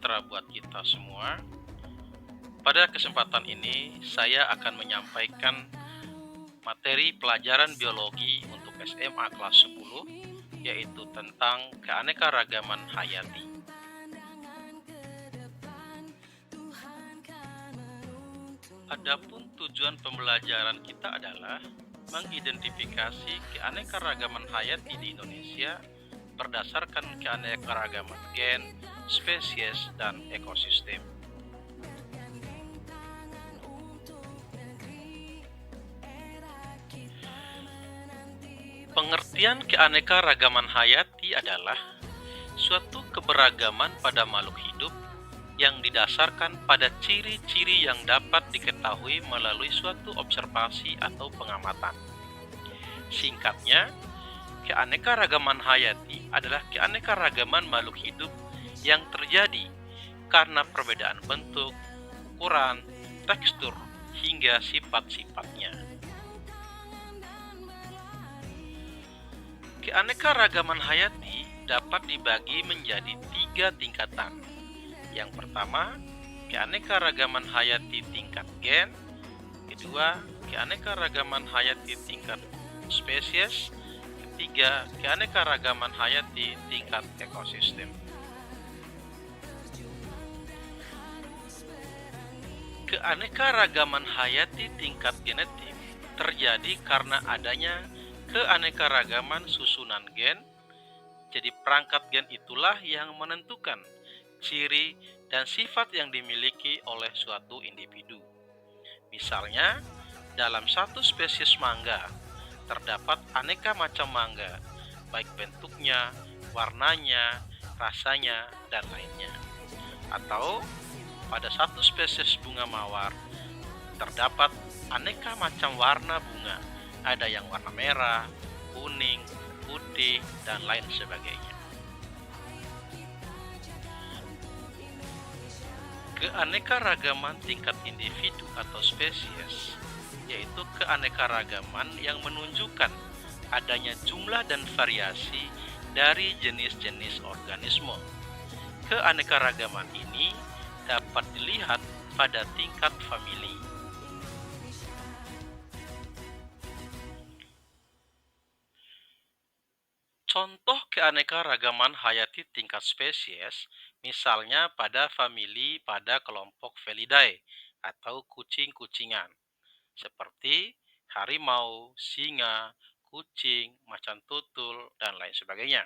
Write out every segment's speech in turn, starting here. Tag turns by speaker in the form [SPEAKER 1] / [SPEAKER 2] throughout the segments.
[SPEAKER 1] sejahtera buat kita semua. Pada kesempatan ini, saya akan menyampaikan materi pelajaran biologi untuk SMA kelas 10, yaitu tentang keanekaragaman hayati. Adapun tujuan pembelajaran kita adalah mengidentifikasi keanekaragaman hayati di Indonesia berdasarkan keanekaragaman gen, spesies, dan ekosistem. Pengertian keanekaragaman hayati adalah suatu keberagaman pada makhluk hidup yang didasarkan pada ciri-ciri yang dapat diketahui melalui suatu observasi atau pengamatan. Singkatnya, keanekaragaman hayati adalah keanekaragaman makhluk hidup yang terjadi karena perbedaan bentuk, ukuran, tekstur, hingga sifat-sifatnya. Keanekaragaman hayati dapat dibagi menjadi 3 tingkatan. Yang pertama, keanekaragaman hayati tingkat gen. Kedua, keanekaragaman hayati tingkat spesies. Ketiga, keanekaragaman hayati tingkat ekosistem. Keanekaragaman hayati tingkat genetik terjadi karena adanya keanekaragaman susunan gen. Jadi perangkat gen itulah yang menentukan ciri dan sifat yang dimiliki oleh suatu individu. Misalnya, dalam satu spesies mangga terdapat aneka macam mangga, baik bentuknya, warnanya, rasanya, dan lainnya. Atau pada satu spesies bunga mawar terdapat aneka macam warna bunga, ada yang warna merah, kuning, putih, dan lain sebagainya. Keanekaragaman tingkat individu atau spesies, yaitu keanekaragaman yang menunjukkan adanya jumlah dan variasi dari jenis-jenis organisme. Keanekaragaman ini dapat dilihat pada tingkat famili. Contoh keanekaragaman hayati tingkat spesies, misalnya pada famili pada kelompok Felidae atau kucing-kucingan, seperti harimau, singa, kucing, macan tutul, dan lain sebagainya.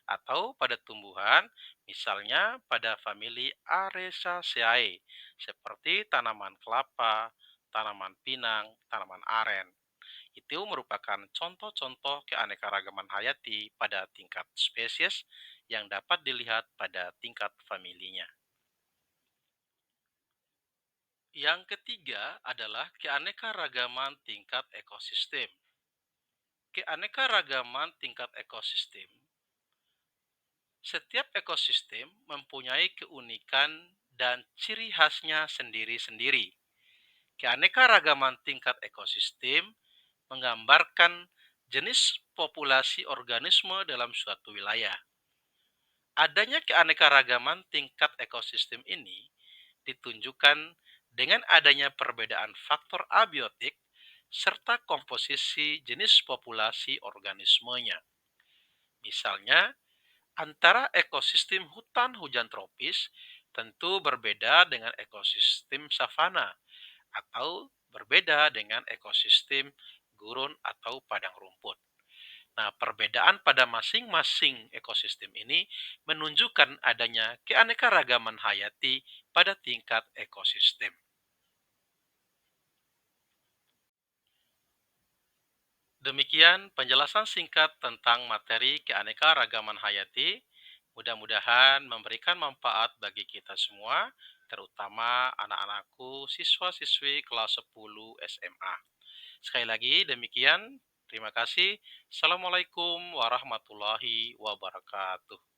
[SPEAKER 1] Atau pada tumbuhan, misalnya pada famili Arecaceae, seperti tanaman kelapa, tanaman pinang, tanaman aren. Itu merupakan contoh-contoh keanekaragaman hayati pada tingkat spesies yang dapat dilihat pada tingkat familinya. Yang ketiga adalah keanekaragaman tingkat ekosistem. Keanekaragaman tingkat ekosistem. Setiap ekosistem mempunyai keunikan dan ciri khasnya sendiri-sendiri. Keanekaragaman tingkat ekosistem menggambarkan jenis populasi organisme dalam suatu wilayah. Adanya keanekaragaman tingkat ekosistem ini ditunjukkan dengan adanya perbedaan faktor abiotik serta komposisi jenis populasi organismenya. Misalnya, antara ekosistem hutan hujan tropis tentu berbeda dengan ekosistem savana atau berbeda dengan ekosistem gurun atau padang rumput. Nah, perbedaan pada masing-masing ekosistem ini menunjukkan adanya keanekaragaman hayati pada tingkat ekosistem. Demikian penjelasan singkat tentang materi keanekaragaman hayati. Mudah-mudahan memberikan manfaat bagi kita semua, terutama anak-anakku siswa-siswi kelas 10 SMA. Sekali lagi demikian, terima kasih. Assalamualaikum warahmatullahi wabarakatuh.